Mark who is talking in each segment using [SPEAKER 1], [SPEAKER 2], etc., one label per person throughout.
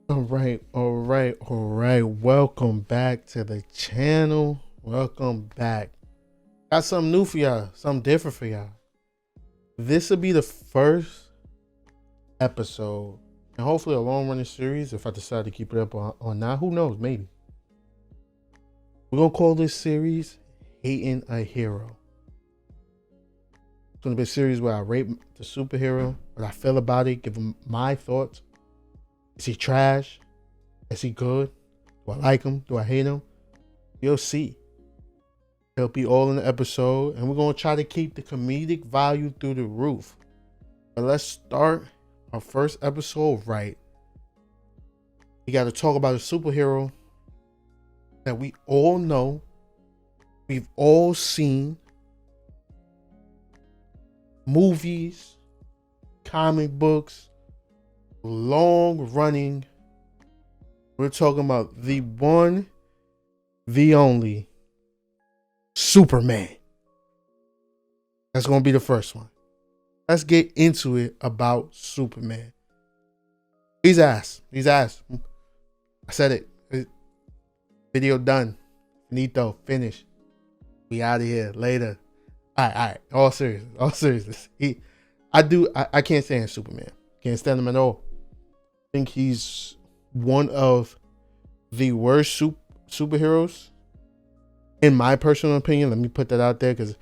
[SPEAKER 1] All right. Welcome back to the channel. Welcome back. Got something new for y'all, something different for y'all. This will be the first episode, and hopefully a long running series if I decide to keep it up on now. Who knows? Maybe. We're going to call this series Hating a Hero. It's going to be a series where I rate the superhero, what I feel about it, give him my thoughts. Is he trash? Is he good? Do I like him? Do I hate him? You'll see. It'll be all in the episode, and we're going to try to keep the comedic value through the roof. But let's start our first episode right. We got to talk about a superhero that we all know, we've all seen, movies, comic books, long running. We're talking about the one, the only Superman. That's going to be the first one. Let's get into it about Superman. He's ass. I said it. Video done. Finito. Finished. We out of here. Later. All right. All seriousness. I can't stand Superman. Can't stand him at all. I think he's one of the worst superheroes, in my personal opinion. Let me put that out there, because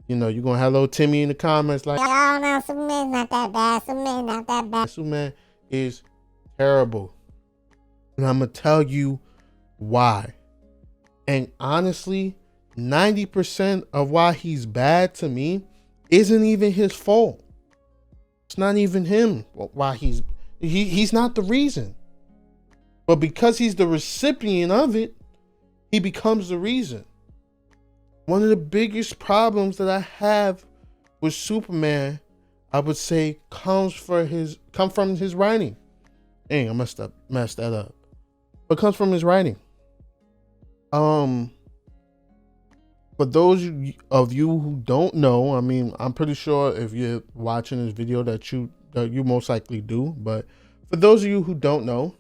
[SPEAKER 1] you're gonna have little Timmy in the comments like, "Oh no, Superman's not that bad. Superman not that bad." Superman is terrible, and I'm gonna tell you why. And honestly, 90% of why he's bad to me isn't even his fault. It's not even him. Why he's not the reason. But because he's the recipient of it, he becomes the reason. One of the biggest problems that I have with Superman, I would say, comes from his writing. Dang, I messed that up. But comes from his writing. For those of you who don't know, I mean, I'm pretty sure if you're watching this video that you most likely do. But for those of you who don't know,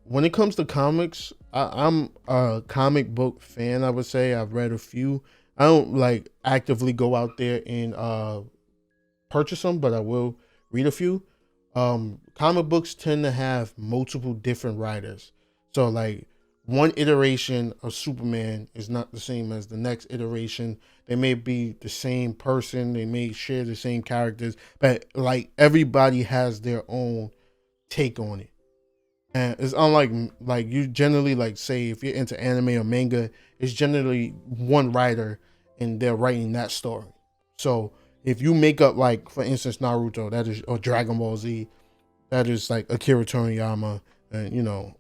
[SPEAKER 1] when it comes to comics, I'm a comic book fan. I would say I've read a few. I don't like actively go out there and purchase them, but I will read a few. Comic books tend to have multiple different writers, so like one iteration of Superman is not the same as the next iteration. They may be the same person, they may share the same characters, but like everybody has their own take on it. And it's unlike like you generally like say if you're into anime or manga, it's generally one writer and they're writing that story. So if you make up, like for instance Naruto, that is, or Dragon Ball Z, that is like Akira Toriyama, and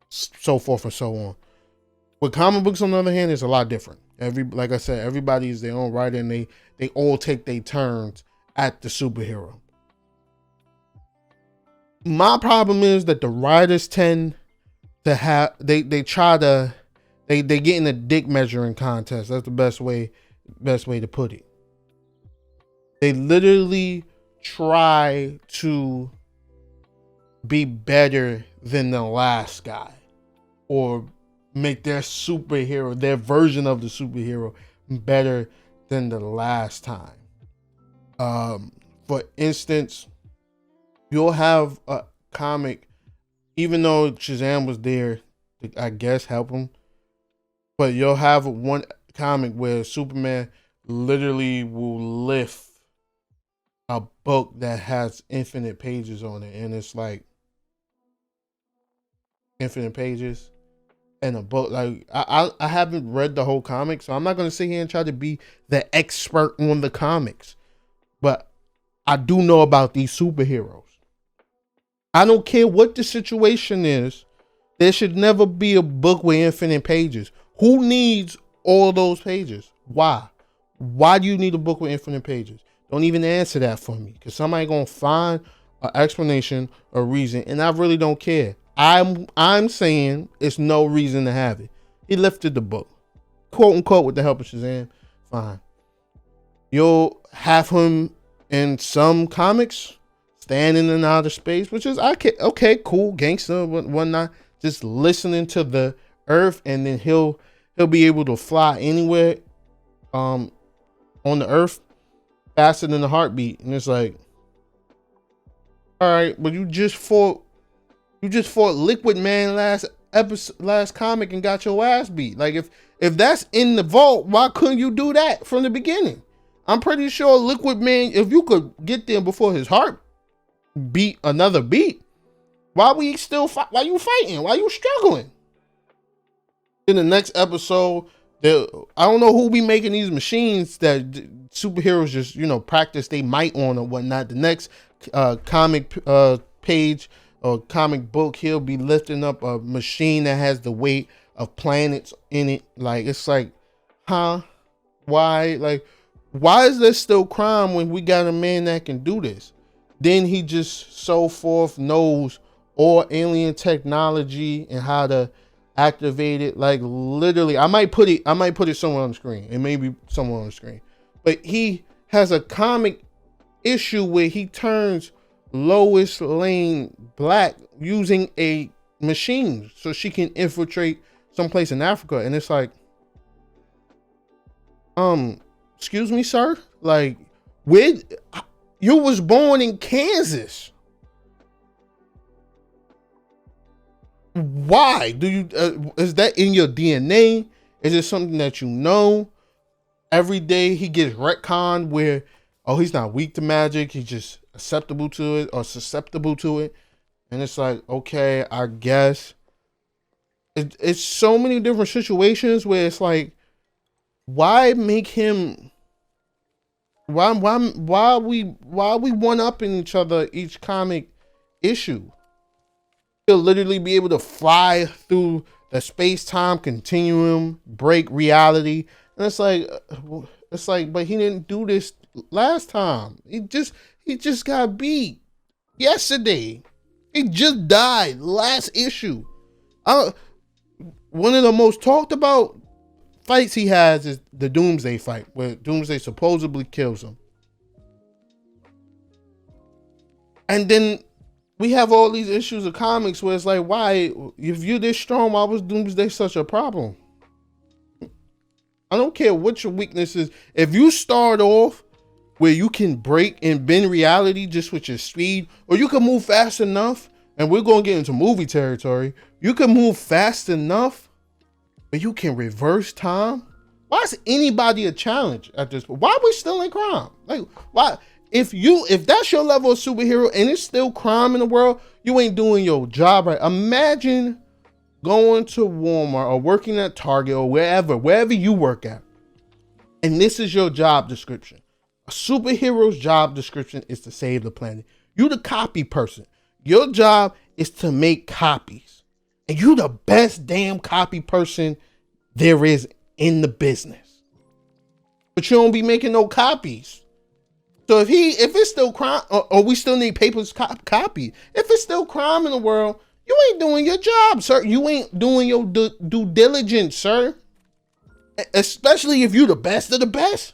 [SPEAKER 1] so forth and so on. With comic books, on the other hand, it's a lot different. Like I said, everybody is their own writer, and they all take their turns at the superhero. My problem is that the writers tend to have they get in a dick measuring contest. That's the best way to put it. They literally try to be better than the last guy, or make their superhero, their version of the superhero, better than the last time. For instance, you'll have a comic, even though Shazam was there to, I guess, help him, but you'll have one comic where Superman literally will lift a book that has infinite pages on it, and it's like infinite pages and a book. Like I haven't read the whole comic, so I'm not gonna sit here and try to be the expert on the comics, but I do know about these superheroes. I don't care what the situation is. There should never be a book with infinite pages. Who needs all those pages? Why? Why do you need a book with infinite pages? Don't even answer that for me, because somebody gonna find an explanation, a reason, and I really don't care. I'm saying it's no reason to have it. He lifted the book, quote unquote, with the help of Shazam. Fine. You'll have him in some comics standing in outer space, which is okay, cool, gangster, whatnot. Just listening to the earth, and then he'll be able to fly anywhere on the earth faster than the heartbeat. And it's like, all right, but you just fought Liquid Man last comic and got your ass beat. Like, if that's in the vault, why couldn't you do that from the beginning? I'm pretty sure Liquid Man, if you could get there before his heart beat another beat, why you fighting? Why you struggling? In the next episode, I don't know who be making these machines that superheroes just, practice they might on or whatnot. The next comic page or comic book, he'll be lifting up a machine that has the weight of planets in it. Like, it's like, huh? Why? Like, why is there still crime when we got a man that can do this? Then he just so forth knows all alien technology and how to activate it. Like, literally, I might put it somewhere on the screen. It may be somewhere on the screen. But he has a comic issue where he turns Lois Lane black using a machine so she can infiltrate someplace in Africa. And it's like, excuse me, sir? Like, you was born in Kansas. Why do you is that in your DNA? Is it something that you know? Every day he gets retconned where, oh, he's not weak to magic, he's just susceptible to it. And it's like, okay, I guess it's so many different situations where it's like, why make him, why we one up in each other each comic issue? He'll literally be able to fly through the space-time continuum, break reality. And it's like, but he didn't do this last time. He just got beat yesterday. He just died last issue. One of the most talked about fights he has is the Doomsday fight, where Doomsday supposedly kills him. And then we have all these issues of comics where it's like, why, if you're this strong, why was Doomsday such a problem? I don't care what your weakness is. If you start off where you can break and bend reality just with your speed, or you can move fast enough, and we're going to get into movie territory, you can move fast enough where you can reverse time. Why is anybody a challenge at this point? Why are we still in crime? Like, why? If that's your level of superhero and it's still crime in the world, you ain't doing your job right. Imagine going to Walmart or working at Target or wherever you work at, and this is your job description. A superhero's job description is to save the planet. You the copy person. Your job is to make copies. And you the best damn copy person there is in the business. But you don't be making no copies. So if it's still crime, or we still need papers copy. If it's still crime in the world, you ain't doing your job, sir. You ain't doing your due diligence, sir. Especially if you the best of the best.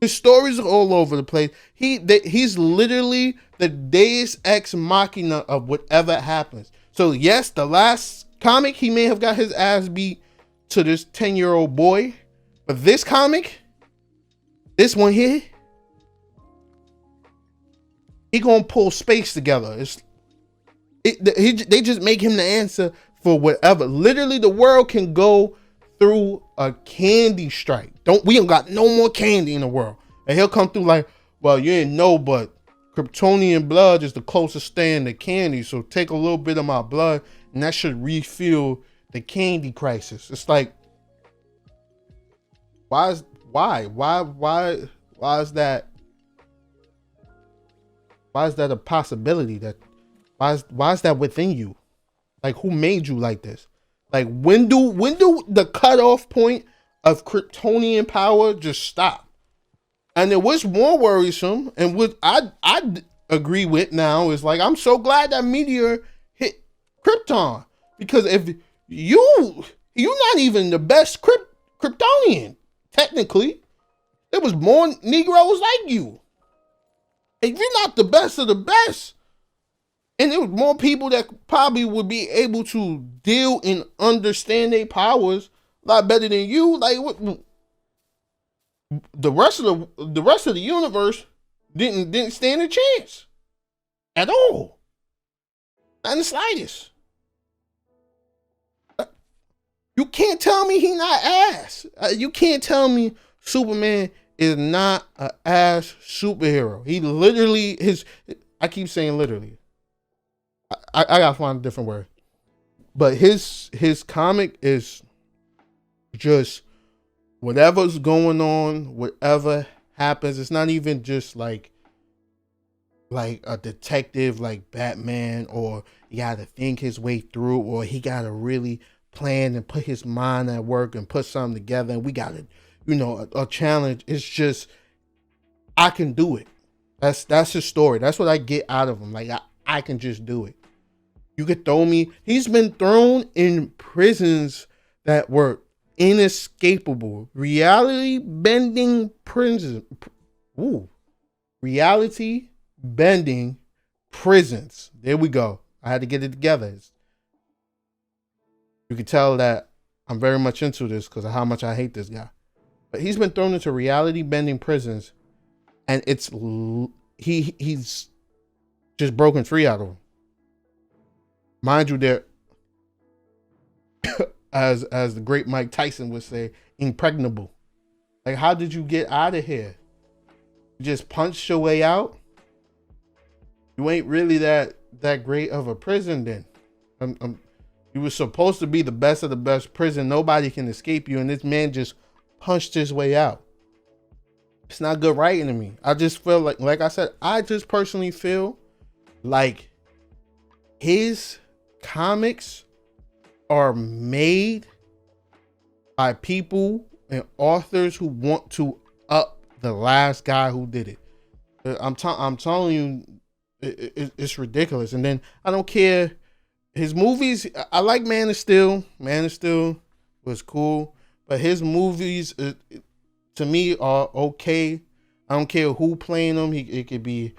[SPEAKER 1] His stories are all over the place. He's literally the Deus Ex Machina of whatever happens. So yes, the last comic, he may have got his ass beat to this 10-year-old boy. But this comic, this one here, he gonna pull space together. They just make him the answer for whatever. Literally, the world can go through a candy strike. We ain't got no more candy in the world. And he'll come through like, well, you didn't know, but Kryptonian blood is the closest thing to candy. So take a little bit of my blood, and that should refill the candy crisis. It's like, why is that? Why is that a possibility? Why is that within you? Like, who made you like this? Like, when do the cutoff point of Kryptonian power just stop? And then what's more worrisome, and what I agree with now, is like, I'm so glad that meteor hit Krypton, because if you're not even the best Kryptonian, technically. There was more Negroes like you. If you're not the best of the best, and there was more people that probably would be able to deal and understand their powers a lot better than you. Like what, the rest of the universe didn't stand a chance at all, not in the slightest. You can't tell me he not ass. You can't tell me Superman is not an ass superhero. He literally I keep saying literally. I gotta find a different word. But his comic is just whatever's going on, whatever happens. It's not even just like a detective like Batman, or he gotta think his way through, or he gotta really plan and put his mind at work and put something together, and we got a challenge. It's just, I can do it. That's his story. That's what I get out of him. Like I can just do it. You could throw me. He's been thrown in prisons that were inescapable, reality bending prisons. Reality bending prisons. There we go. I had to get it together. You can tell that I'm very much into this because of how much I hate this guy. But he's been thrown into reality bending prisons, and he's just broken free out of them. Mind you, they're as the great Mike Tyson would say, impregnable. Like, how did you get out of here? You just punched your way out? You ain't really that great of a prison then. You were supposed to be the best of the best prison. Nobody can escape you, and this man just punched his way out. It's not good writing to me. I just feel like I said, I just personally feel like his comics are made by people and authors who want to up the last guy who did it. I'm telling you, it's ridiculous. And then I don't care. His movies, I like Man of Steel. Man of Steel was cool, but his movies, to me, are okay. I don't care who playing them. It could be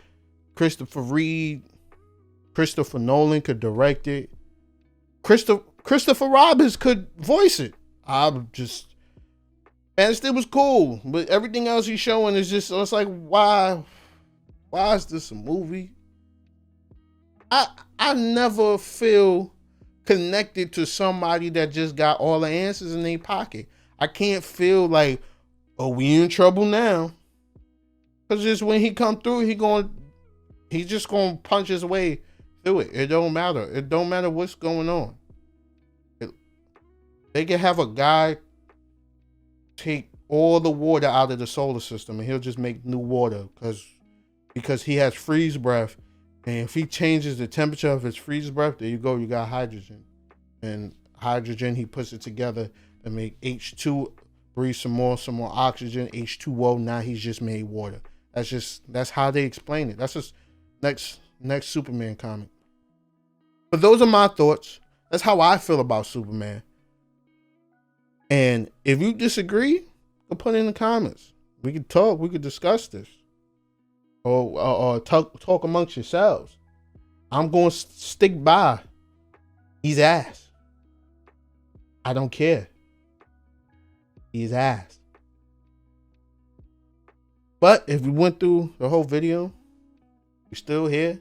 [SPEAKER 1] Christopher Reeve. Christopher Nolan could direct it. Christopher Roberts could voice it. Man of Steel was cool, but everything else he's showing is just, it's like, why is this a movie? I never feel connected to somebody that just got all the answers in their pocket. I can't feel like, oh, we in trouble now. Cause just when he come through, he's just gonna punch his way through it. It don't matter. It don't matter what's going on. They can have a guy take all the water out of the solar system and he'll just make new water because he has freeze breath. And if he changes the temperature of his freeze breath, there you go, you got hydrogen. And hydrogen, he puts it together to make H2, breathe some more oxygen, H2O. Now he's just made water. That's how they explain it. That's just next Superman comic. But those are my thoughts. That's how I feel about Superman. And if you disagree, go put it in the comments. We could talk. We could discuss this. Or talk amongst yourselves. I'm going to stick by his ass. I don't care. He's ass. But if we went through the whole video, you're still here,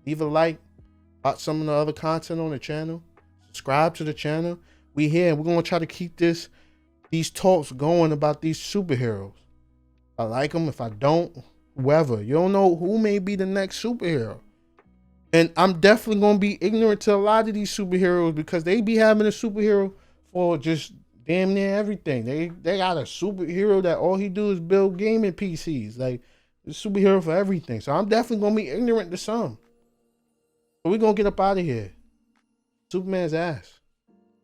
[SPEAKER 1] leave a like, watch some of the other content on the channel, subscribe to the channel. We here, and we're going to try to keep these talks going about these superheroes. I like them. If I don't, whoever. You don't know who may be the next superhero. And I'm definitely going to be ignorant to a lot of these superheroes because they be having a superhero for just damn near everything. They got a superhero that all he do is build gaming PCs. Like, a superhero for everything. So I'm definitely going to be ignorant to some. But we're going to get up out of here. Superman's ass.